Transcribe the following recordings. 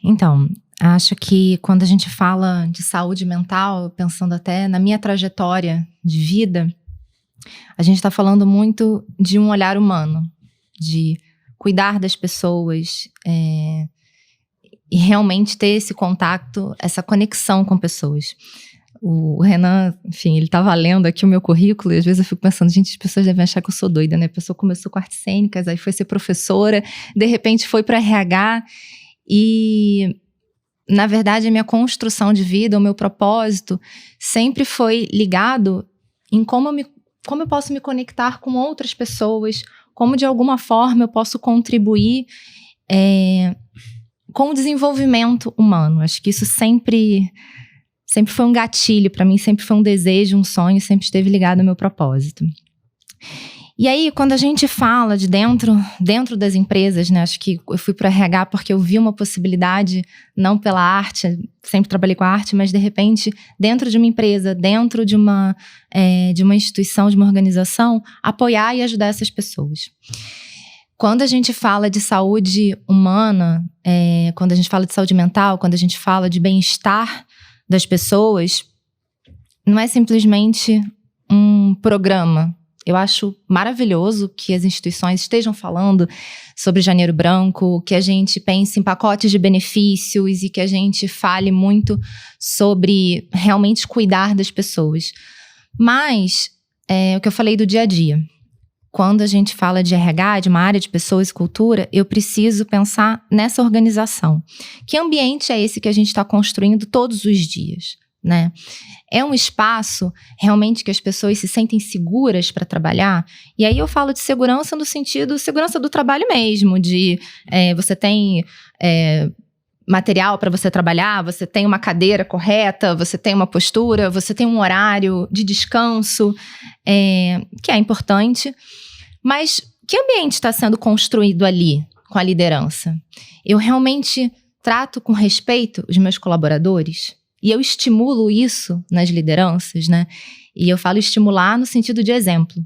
Então, acho que quando a gente fala de saúde mental, pensando até na minha trajetória de vida, a gente está falando muito de um olhar humano, de cuidar das pessoas, e realmente ter esse contato, essa conexão com pessoas. O Renan, enfim, ele estava lendo aqui o meu currículo e às vezes eu fico pensando, gente, as pessoas devem achar que eu sou doida, né? A pessoa começou com artes cênicas, aí foi ser professora, de repente foi para RH e, na verdade, a minha construção de vida, o meu propósito sempre foi ligado em como eu posso me conectar com outras pessoas, como de alguma forma eu posso contribuir com o desenvolvimento humano. Acho que isso sempre foi um gatilho para mim, sempre foi um desejo, um sonho, sempre esteve ligado ao meu propósito. E aí, quando a gente fala de dentro das empresas, né, acho que eu fui para o RH porque eu vi uma possibilidade, não pela arte, sempre trabalhei com a arte, mas de repente, dentro de uma empresa, dentro de uma instituição, de uma organização, apoiar e ajudar essas pessoas. Quando a gente fala de saúde humana, quando a gente fala de saúde mental, quando a gente fala de bem-estar das pessoas, não é simplesmente um programa. Eu acho maravilhoso que as instituições estejam falando sobre Janeiro Branco, que a gente pense em pacotes de benefícios e que a gente fale muito sobre realmente cuidar das pessoas. Mas, o que eu falei do dia a dia. Quando a gente fala de RH, de uma área de pessoas e cultura, eu preciso pensar nessa organização. Que ambiente é esse que a gente está construindo todos os dias, né? É um espaço realmente que as pessoas se sentem seguras para trabalhar? E aí eu falo de segurança no sentido, segurança do trabalho mesmo, de você tem material para você trabalhar, você tem uma cadeira correta, você tem uma postura, você tem um horário de descanso, que é importante. Mas que ambiente está sendo construído ali com a liderança? Eu realmente trato com respeito os meus colaboradores? E eu estimulo isso nas lideranças, né? E eu falo estimular no sentido de exemplo.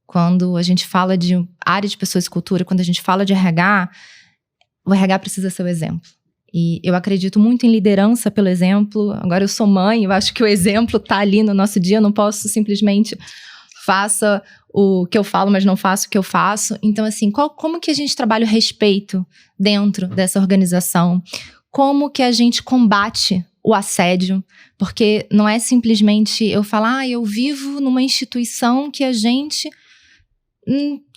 Quando a gente fala de área de pessoas e cultura, quando a gente fala de RH, o RH precisa ser o exemplo. E eu acredito muito em liderança pelo exemplo. Agora eu sou mãe, eu acho que o exemplo está ali no nosso dia. Eu não posso simplesmente faça o que eu falo, mas não faço o que eu faço. Então, assim, como que a gente trabalha o respeito dentro dessa organização? Como que a gente combate o assédio? Porque não é simplesmente eu falar, eu vivo numa instituição que a gente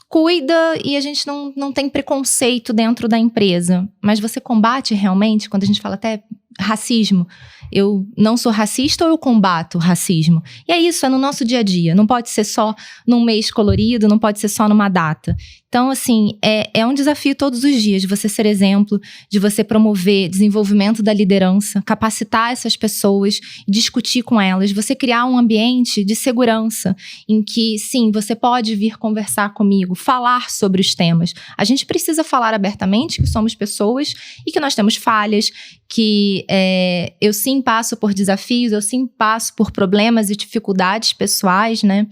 cuida e a gente não tem preconceito dentro da empresa. Mas você combate realmente, quando a gente fala até racismo, eu não sou racista ou eu combato o racismo? E é isso, é no nosso dia a dia. Não pode ser só num mês colorido, não pode ser só numa data. Então, assim, é um desafio todos os dias de você ser exemplo, de você promover desenvolvimento da liderança, capacitar essas pessoas, discutir com elas, você criar um ambiente de segurança em que, sim, você pode vir conversar comigo, falar sobre os temas. A gente precisa falar abertamente que somos pessoas e que nós temos falhas, que eu sim passo por desafios, eu sim passo por problemas e dificuldades pessoais, né?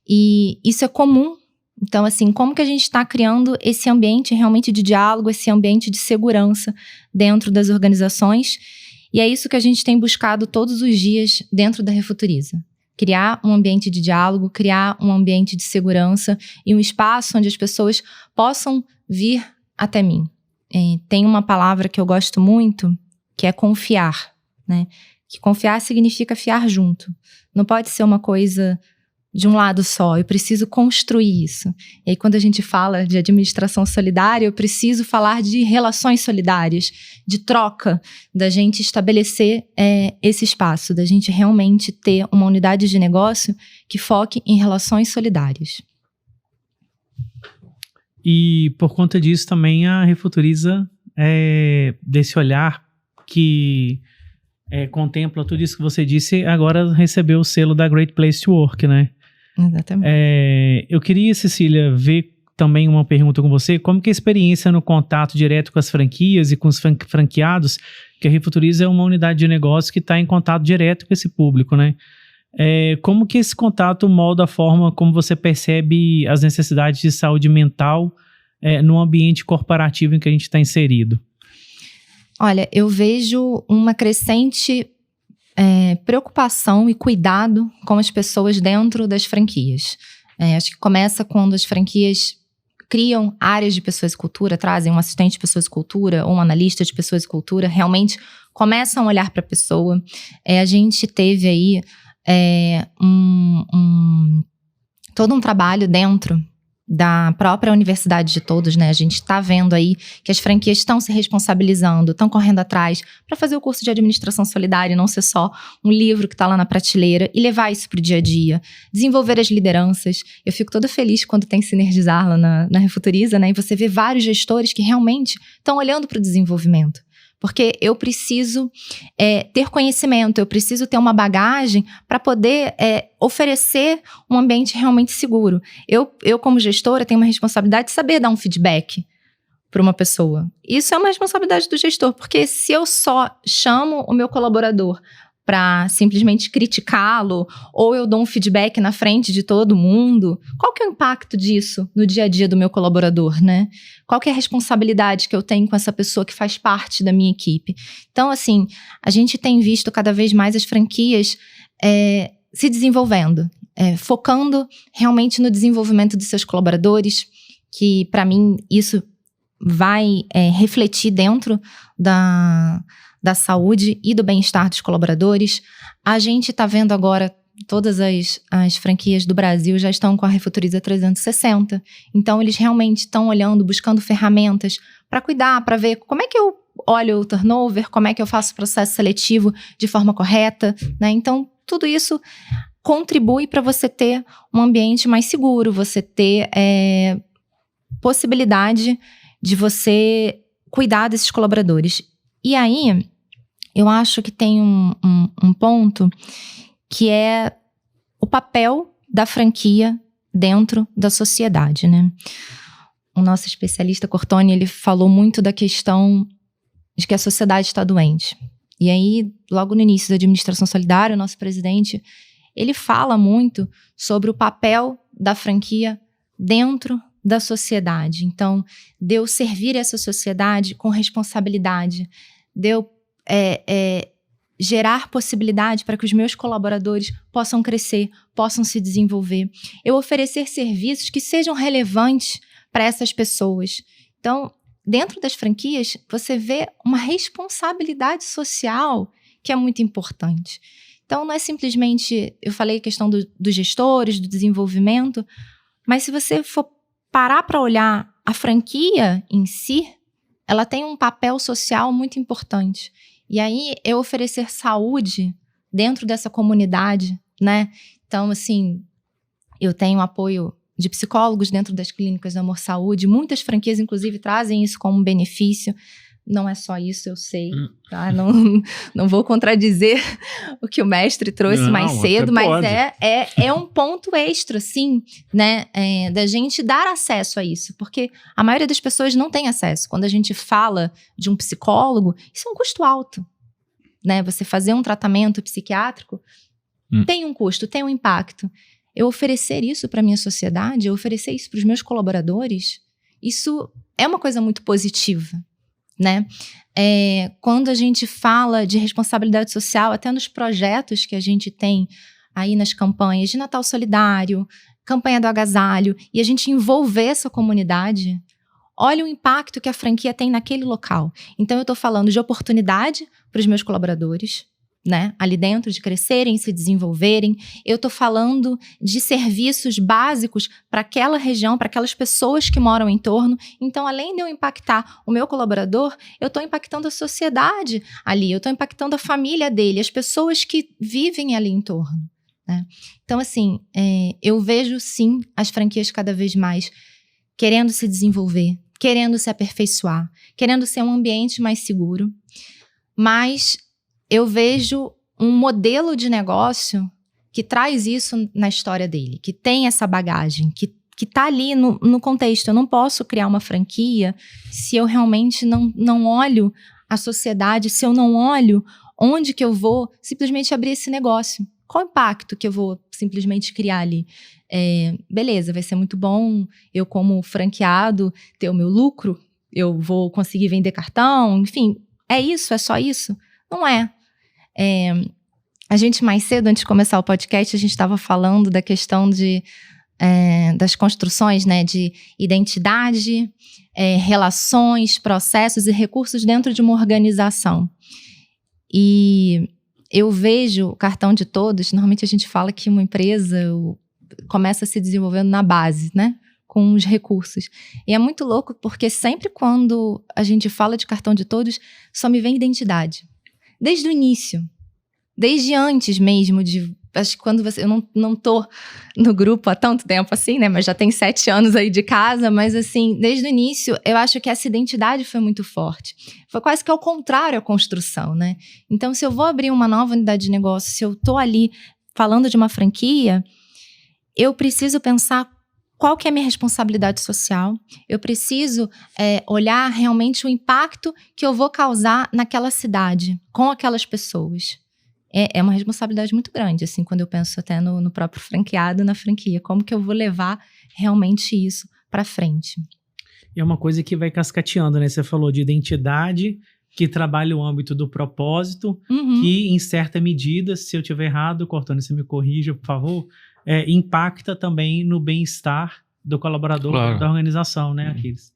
E isso é comum. Então, assim, como que a gente está criando esse ambiente realmente de diálogo, esse ambiente de segurança dentro das organizações? E é isso que a gente tem buscado todos os dias dentro da Refuturiza. Criar um ambiente de diálogo, criar um ambiente de segurança e um espaço onde as pessoas possam vir até mim. Tem uma palavra que eu gosto muito, que é confiar, né? Que confiar significa fiar junto. Não pode ser uma coisa de um lado só, eu preciso construir isso. E aí, quando a gente fala de administração solidária, eu preciso falar de relações solidárias, de troca, da gente estabelecer esse espaço, da gente realmente ter uma unidade de negócio que foque em relações solidárias. E por conta disso também a Refuturiza desse olhar que contempla tudo isso que você disse, agora recebeu o selo da Great Place to Work, né? Exatamente. Eu queria, Cecília, ver também uma pergunta com você, como que a experiência no contato direto com as franquias e com os franqueados, que a Refuturiza é uma unidade de negócio que está em contato direto com esse público, né? Como que esse contato molda a forma como você percebe as necessidades de saúde mental no ambiente corporativo em que a gente está inserido? Olha, eu vejo uma crescente preocupação e cuidado com as pessoas dentro das franquias. Acho que começa quando as franquias criam áreas de pessoas e cultura, trazem um assistente de pessoas e cultura ou um analista de pessoas e cultura, realmente começam a olhar para a pessoa. A gente teve aí todo um trabalho dentro da própria Universidade de Todos, né? A gente está vendo aí que as franquias estão se responsabilizando, estão correndo atrás para fazer o curso de administração solidária e não ser só um livro que está lá na prateleira e levar isso para o dia a dia, desenvolver as lideranças. Eu fico toda feliz quando tem Sinergizar lá na Refuturiza, né? E você vê vários gestores que realmente estão olhando para o desenvolvimento. Porque eu preciso ter conhecimento, eu preciso ter uma bagagem para poder oferecer um ambiente realmente seguro. Eu, como gestora, tenho uma responsabilidade de saber dar um feedback para uma pessoa. Isso é uma responsabilidade do gestor, porque se eu só chamo o meu colaborador para simplesmente criticá-lo, ou eu dou um feedback na frente de todo mundo, qual que é o impacto disso no dia a dia do meu colaborador, né? Qual que é a responsabilidade que eu tenho com essa pessoa que faz parte da minha equipe? Então, assim, a gente tem visto cada vez mais as franquias se desenvolvendo, focando realmente no desenvolvimento de seus colaboradores, que, para mim, isso vai refletir dentro da saúde e do bem-estar dos colaboradores. A gente está vendo agora, todas as franquias do Brasil já estão com a Refuturiza 360. Então, eles realmente estão olhando, buscando ferramentas para cuidar, para ver como é que eu olho o turnover, como é que eu faço o processo seletivo de forma correta, né? Então, tudo isso contribui para você ter um ambiente mais seguro, você ter possibilidade de você cuidar desses colaboradores. E aí, eu acho que tem um ponto que é o papel da franquia dentro da sociedade, né? O nosso especialista Cortoni, ele falou muito da questão de que a sociedade está doente. E aí, logo no início da administração solidária, o nosso presidente, ele fala muito sobre o papel da franquia dentro da sociedade. Então, de eu servir essa sociedade com responsabilidade, de eu gerar possibilidade para que os meus colaboradores possam crescer, possam se desenvolver. Eu oferecer serviços que sejam relevantes para essas pessoas. Então, dentro das franquias, você vê uma responsabilidade social que é muito importante. Então, não é simplesmente, eu falei a questão dos gestores, do desenvolvimento, mas se você for parar para olhar a franquia em si, ela tem um papel social muito importante. E aí, eu oferecer saúde dentro dessa comunidade, né? Então, assim, eu tenho apoio de psicólogos dentro das clínicas do Amor Saúde. Muitas franquias, inclusive, trazem isso como benefício. Não é só isso, eu sei, tá? Não vou contradizer o que o mestre trouxe mais cedo, mas é um ponto extra, sim, né? Da gente dar acesso a isso, porque a maioria das pessoas não tem acesso. Quando a gente fala de um psicólogo, isso é um custo alto, né? Você fazer um tratamento psiquiátrico tem um custo, tem um impacto. Eu oferecer isso para a minha sociedade, eu oferecer isso para os meus colaboradores, isso é uma coisa muito positiva, né? Quando a gente fala de responsabilidade social, até nos projetos que a gente tem aí nas campanhas de Natal Solidário, campanha do agasalho, e a gente envolver essa comunidade, olha o impacto que a franquia tem naquele local. Então, eu estou falando de oportunidade para os meus colaboradores, né, ali dentro, de crescerem, se desenvolverem. Eu estou falando de serviços básicos para aquela região, para aquelas pessoas que moram em torno. Então, além de eu impactar o meu colaborador, eu estou impactando a sociedade ali, eu estou impactando a família dele, as pessoas que vivem ali em torno, né? Então, assim, eu vejo, sim, as franquias cada vez mais querendo se desenvolver, querendo se aperfeiçoar, querendo ser um ambiente mais seguro, mas eu vejo um modelo de negócio que traz isso na história dele, que tem essa bagagem, que está ali no contexto. Eu não posso criar uma franquia se eu realmente não olho a sociedade, se eu não olho onde que eu vou simplesmente abrir esse negócio. Qual o impacto que eu vou simplesmente criar ali? Beleza, vai ser muito bom eu, como franqueado, ter o meu lucro, eu vou conseguir vender cartão, enfim, É isso? É só isso? Não é. A gente mais cedo, antes de começar o podcast, a gente estava falando da questão das construções, né, de identidade, relações, processos e recursos dentro de uma organização. E eu vejo o cartão de todos, normalmente a gente fala que uma empresa começa se desenvolvendo na base, né, com os recursos. E é muito louco porque sempre quando a gente fala de cartão de todos, só me vem identidade. Desde o início. Desde antes mesmo acho que quando eu não tô no grupo há tanto tempo assim, né? Mas já tem 7 anos aí de casa. Mas assim, desde o início, eu acho que essa identidade foi muito forte. Foi quase que ao contrário a construção, né? Então, se eu vou abrir uma nova unidade de negócio, se eu tô ali falando de uma franquia, eu preciso pensar qual que é a minha responsabilidade social. Eu preciso olhar realmente o impacto que eu vou causar naquela cidade, com aquelas pessoas. É uma responsabilidade muito grande, assim, quando eu penso até no próprio franqueado, na franquia. Como que eu vou levar realmente isso para frente? E é uma coisa que vai cascateando, né? Você falou de identidade, que trabalha o âmbito do propósito, que em certa medida, se eu estiver errado, Cortone, você me corrija, por favor, impacta também no bem-estar do colaborador da organização, né, Aquiles?